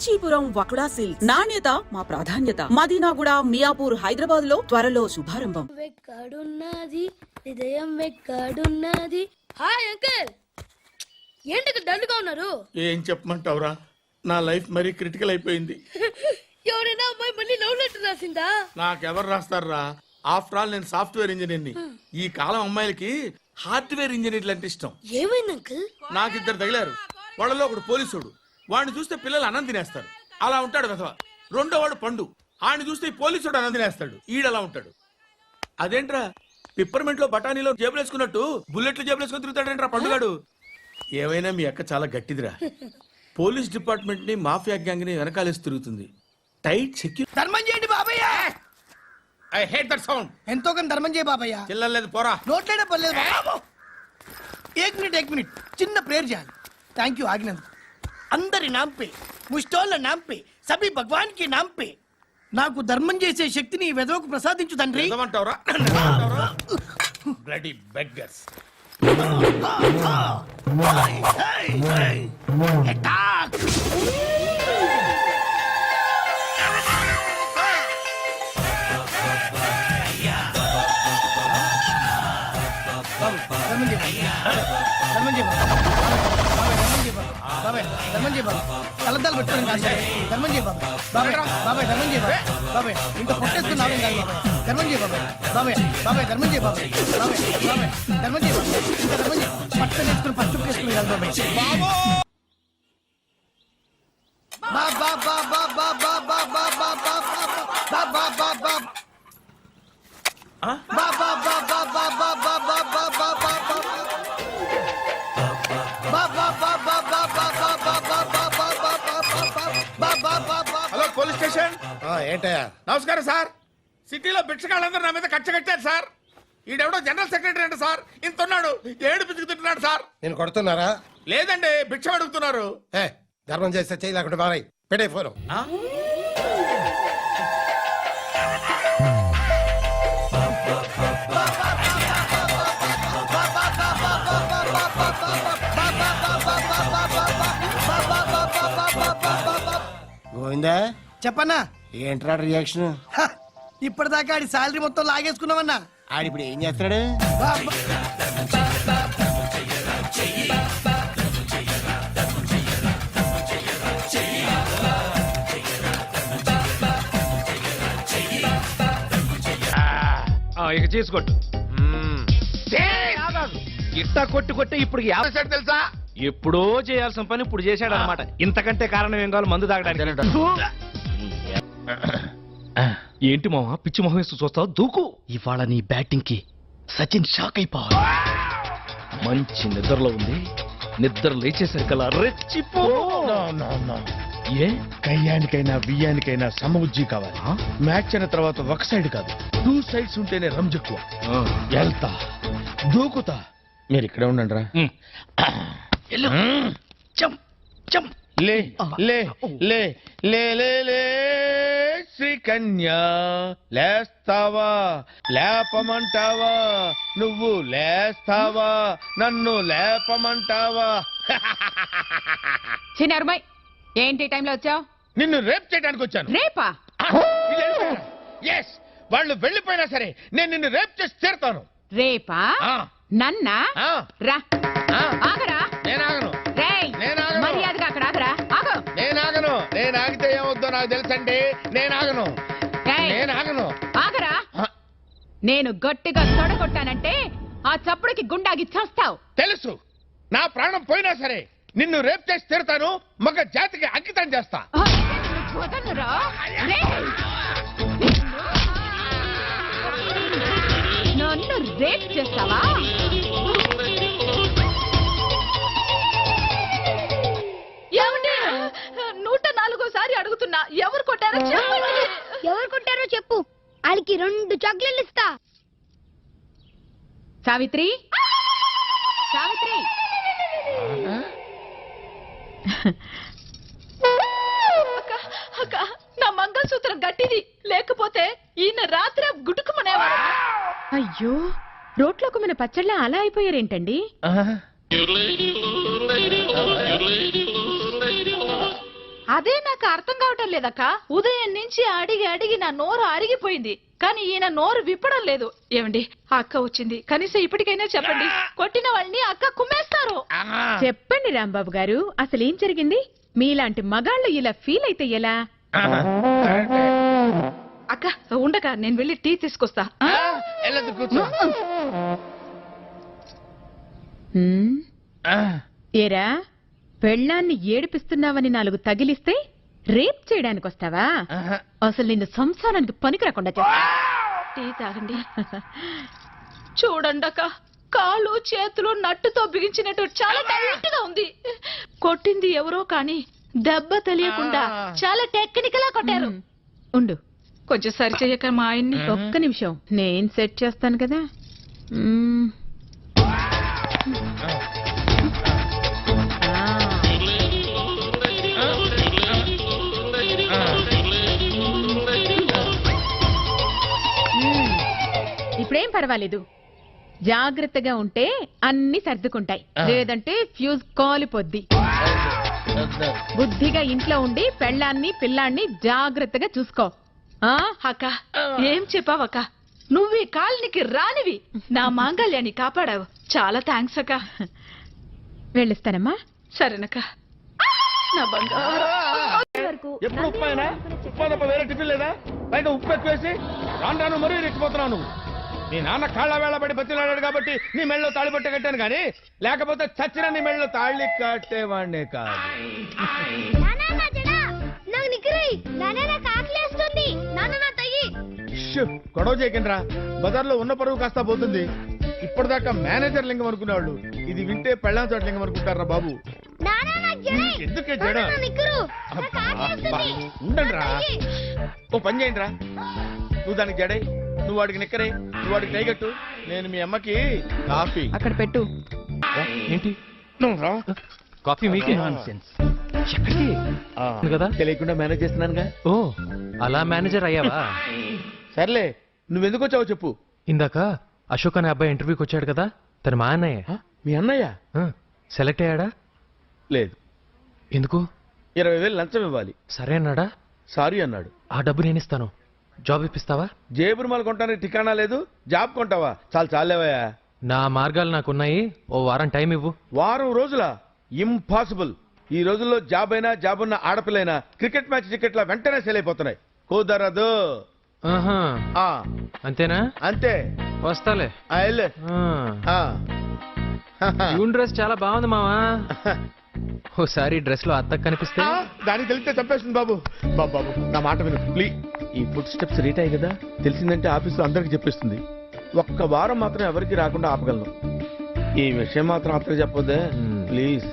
Kanchipuram వకుడా silks నాణ్యత మా ప్రాధాన్యత. మదీనాగూడ, మియాపూర్, హైదరాబాద్ లో త్వరలో శుభారంభం. వెక్కడున్నది హృదయం వెక్కడున్నది. హాయ్ అంకుల్, ఏంటి డల్గా ఉన్నారు? ఏం చెప్పమంటావురా, నా లైఫ్ మరీ క్రిటికల్ అయిపోయింది. ఎవరైనా అమ్మాయి మళ్ళీ లవ్ లెటర్ రాసిందా? నాకెవరు రాస్తారా? ఆఫ్టర్ ఆల్ నేను సాఫ్ట్వేర్ ఇంజనీర్ని. ఈ కాలం అమ్మాయిలకి హార్డ్వేర్ ఇంజనీర్లు అంటే ఇష్టం. ఏమైంది అంకుల్? నాకు ఇద్దరు తగిలారు. వాళ్ళలో ఒకడు పోలీసుడు. వాడిని చూస్తే పిల్లలు అన్నం తినేస్తారు, అలా ఉంటాడు కథ. రెండో వాడు పండు. ఆడిని చూస్తే ఈ పోలీసుడు అన్నం తినేస్తాడు, ఈడలా ఉంటాడు. అదేంట్రా, పిప్పర్మెంట్ లో బఠానీలో జేబులు వేసుకున్నట్టు బుల్లెట్లు జేబులు వేసుకుని తిరుగుతాడేంట్రా పండుగాడు. ఏమైనా మీ అక్క చాలా గట్టిదిరా. పోలీస్ డిపార్ట్మెంట్ ని మాఫియా గ్యాంగ్ ని వెనకాలేసి తిరుగుతుంది. Tight security. ధర్మం చేయండి బాబయ్య. I hate that sound. ఎంతో కొంత ధర్మం చేయ బాబయ్య. చిల్లలేదు పోరా. నోట్లేనే పర్లేదు బాబు. ఏక్ మినిట్ చిన్న ప్రేయర్ చేయాలి. థ్యాంక్ యూ ఆగినందుకు. అందరి నాంపే, ముష్టోళ్ళ నాంపే, సభీ భగవాన్ కి నాంపే నాకు ధర్మం చేసే శక్తిని ఈ వెదవకు ప్రసాదించు తండ్రి. ఏమంటావురా? Bloody beggars. అటాక్. కలద్దాలు పెట్టుకోండి కాదు. ధర్మం చేయ బాబాయ్. బాబాయ్ ధర్మం చేయ బాబాయ్. ఇంత పొట్టేస్తున్నావు కాదు బాబాయ్. ధర్మం చేయ బాబాయ్. ధర్మం చేయ బాబాయ్. ధర్మం చేయ ఇంకా ధర్మం చేయ. పట్టు నేర్చుకుని పట్టు వేసుకుని కాదు హలో పోలీస్ స్టేషన్. ఏంటయ్యా? నమస్కారం సార్. సిటీలో భిక్షగాళ్ళందరూ నా మీద కచ్చ కట్టారు సార్. ఈడెవడో జనరల్ సెక్రటరీ అంట సార్. ఇంత ఉన్నాడు, ఏడు పిచ్చుకుతున్నాడు సార్. నేను కొడుతున్నారా? లేదండి, భిక్ష అడుగుతున్నారు. ధర్మం చేస్తే చేయి, లేకుంటే మారాయి. పెట్టే ఫోను. గోవిందా, చెప్పన్నా. ఏంట్రా రియాక్షన్? ఇప్పటిదాకా ఆడి శాలరీ మొత్తం లాగేసుకున్నావన్నా. ఆడిప్పుడు ఏం చేస్తున్నాడు? ఇక చేసుకోట్టు. ఇట్టా కొట్టి ఇప్పుడు తెలుసా? ఎప్పుడో చేయాల్సిన పని ఇప్పుడు చేశాడు అనమాట. ఇంతకంటే కారణం ఏం కావాలి? మందు తాగడానికి. ఏంటి మామ పిచ్చి మొహం వేస్తూ చూస్తావు? దూకు. ఇవాళ నీ బ్యాటింగ్ కి సచిన్ షాక్ అయిపోవాలి. మంచి నిద్రలో ఉంది. నిద్ర లేచేసరికల్లా రెచ్చిపో. ఏ కయ్యానికైనా బియ్యానికైనా సమబుజ్జి కావాలి. మ్యాచ్ అయిన తర్వాత ఒక సైడ్ కాదు, 2 సైడ్స్ ఉంటేనే రంజెక్కువ. వెళ్తా, దూకుతా. మీరు ఇక్కడే ఉండండి రా. లే లే లే లే లే లే శ్రీకన్యా, లేస్తావా లేపమంటావా? నువ్వు లేస్తావా నన్ను లేపమంటావా? చిన్నరుమై, ఏంటి టైంలో వచ్చావు? నిన్ను రేప్ చేయడానికి వచ్చాను. రేపా? ఎస్, వాళ్ళు వెళ్ళిపోయినా సరే నేను నిన్ను రేప్ చేసి తీరుతాను. రేపా? నన్నా? రా. ఆగరా. నేను ఆగను. మర్యాదగా అక్కడ ఆగరా. ఆగు. నేను ఆగను. నేను ఆగితే ఏమవుద్దో నాకు తెలుసండి. నేను ఆగను. నేను ఆగను. ఆగరా. నేను గట్టిగా తొడగొట్టానంటే ఆ చప్పుడుకి గుండాగి చేస్తావు. తెలుసు. నా ప్రాణం పోయినా సరే నిన్ను రేప్ చేసి తీరుతాను. మగ జాతికి అంకితం చేస్తా. నన్ను రేప్ చేస్తావా? ఏమండి, 104సారి అడుగుతున్నా, ఎవరు కొట్టారో చెప్పండి. ఎవరు కొట్టారో చెప్పు, వాళ్ళకి 2 చాక్లెట్లు ఇస్తా. సావిత్రి, సావిత్రి. అక్క, నా మంగళసూత్రం గట్టిది, లేకపోతే ఈయన రాత్రి గుటుకుమనేవాడు. అయ్యో, రోట్లోకి మన పచ్చళ్ళ అలా అయిపోయారేంటండి? అదే నాకు అర్థం కావటం లేదక్క. ఉదయం నుంచి అడిగి అడిగి నా నోరు అరిగిపోయింది, కానీ ఈయన నోరు విప్పడం లేదు. ఏమండి, ఆ అక్క వచ్చింది, కనీసం ఇప్పటికైనా చెప్పండి. కొట్టిన వాళ్ళని అక్క కుమ్మేస్తారు. చెప్పండి రాంబాబు గారు, అసలు ఏం జరిగింది? మీలాంటి మగాళ్ళు ఇలా ఫీల్ అయితే ఎలా? అక్క ఉండక, నేను వెళ్ళి టీ తీసుకొస్తా. వెళ్ళదు, కూర్చో. హ్మ్? ఏరా, పెళ్ళాన్ని ఏడిపిస్తున్నావని 4 తగిలిస్తే రేప్ చేయడానికి వస్తావా? అసలు నిన్ను సంసారానికి పనికి రాకుండా చేస్తా. టీ తాగండి. చూడండి అక్క, కాళ్ళు చేతులు నట్టుతో బిగించినట్టు చాలా టైట్ గా ఉంది. కొట్టింది ఎవరో కానీ దెబ్బ తెలియకుండా చాలా టెక్నికల్ గా కొట్టారు. ఉండు, కొంచెం సరి చెయ్యక మా ఆయన్ని. ఒక్క నిమిషం, నేను సెట్ చేస్తాను కదా. మ్మ్. ఇప్పుడేం పర్వాలేదు, జాగ్రత్తగా ఉంటే అన్ని సర్దుకుంటాయి, లేదంటే ఫ్యూజ్ కాలిపోద్ది. బుద్ధిగా ఇంట్లో ఉండి పెళ్ళాన్ని పిల్లాన్ని జాగ్రత్తగా చూసుకో. ఆ అక్క ఏం చెప్పావక్క, నువ్వు ఈ కాలనికి రానివి నా మాంగళ్యాన్ని కాపాడావు. చాలా థ్యాంక్స్ అక్క. వెళ్ళిస్తానమ్మా. సరేనక్క. నా బంగారు ఎప్పుడు ఉప్పు అయినా ఉప్పు తప్ప వేరే టిఫిన్ లేదా? పైగా ఉప్పు ఎక్కువేసి రాను రాను మరీ రెచ్చిపోతున్నావు నువ్వు. నీ నాన్న కాళ్ళ వేళ పడి బతిలాడాడు కాబట్టి నీ మెళ్ళలో తాళి పట్టే కట్టాను కానీ, లేకపోతే చచ్చిన నీ మెళ్ళలో తాళి కట్టేవాడినే కాదు. ష్, గొడవ చేయకండి రా. బజార్లో ఉన్న పరువు కాస్త పోతుంది. ఇప్పటిదాకా మేనేజర్ లింగం అనుకునేవాళ్ళు ఇది వింటే పెళ్ళాం చోట లింగం అనుకుంటారా బాబు? ఎందుకే జడ? ఉండండి రా. ఓ పని చేయండి రా, నువ్వు దానికి జడై, నువ్వు వాడికి నిక్కరే, నువ్వు వాడికి టైగట్టు, నేను మీ అమ్మకి కాఫీ. అక్కడ పెట్టు. ఏంటి నువ్వు రా. కాఫీ మీకే? ఎక్కడికి? కదా తెలియకుండా మేనేజ్ చేస్తున్నానుగా. ఓ, అలా మేనేజర్ అయ్యావా? సర్లే, నువ్వెందుకు వచ్చావో చెప్పు. ఇందాక అశోక్ అనే అబ్బాయి ఇంటర్వ్యూకి వచ్చాడు కదా, తన మా అన్నయ్య. మీ అన్నయ్య? సెలెక్ట్ అయ్యాడా? లేదు. ఎందుకు? 20,000 లంచం ఇవ్వాలి. సరే అన్నాడా? సారీ అన్నాడు. ఆ డబ్బు నేను ఇస్తాను, జాబ్ ఇప్పిస్తావా? జేబురుమాలు కొంటానికి ఠికానా లేదు, జాబ్ కొంటావా? చాలేవయ్యా. నా మార్గాలు నాకున్నాయి, ఓ వారం టైం ఇవ్వు. వారం రోజుల? ఇంపాసిబుల్. ఈ రోజుల్లో జాబ్ అయినా జాబ్ ఉన్న ఆడపిల్లైనా క్రికెట్ మ్యాచ్ టికెట్ల వెంటనే సేల్ అయిపోతున్నాయి. కుదరదు. ఆహా, ఆ, అంతేనా? అంతే. వస్తాలే. వెళ్ళు. ఆ. యూన్ డ్రెస్ చాలా బాగుంది మావా. ఓసారి డ్రెస్ లో అత్తకు కనిపిస్తే. దానికి తెలిస్తే చంపేస్తుంది బాబు. బాబు నా మాట విను ప్లీజ్. ఈ ఫుడ్ స్టెప్స్ రీట్ అయ్యి కదా, తెలిసిందంటే ఆఫీసులో అందరికి చెప్పేస్తుంది. ఒక్క వారం మాత్రం ఎవరికి రాకుండా ఆపగలను. ఈ విషయం మాత్రం అత్తకు చెప్పొద్దే ప్లీజ్.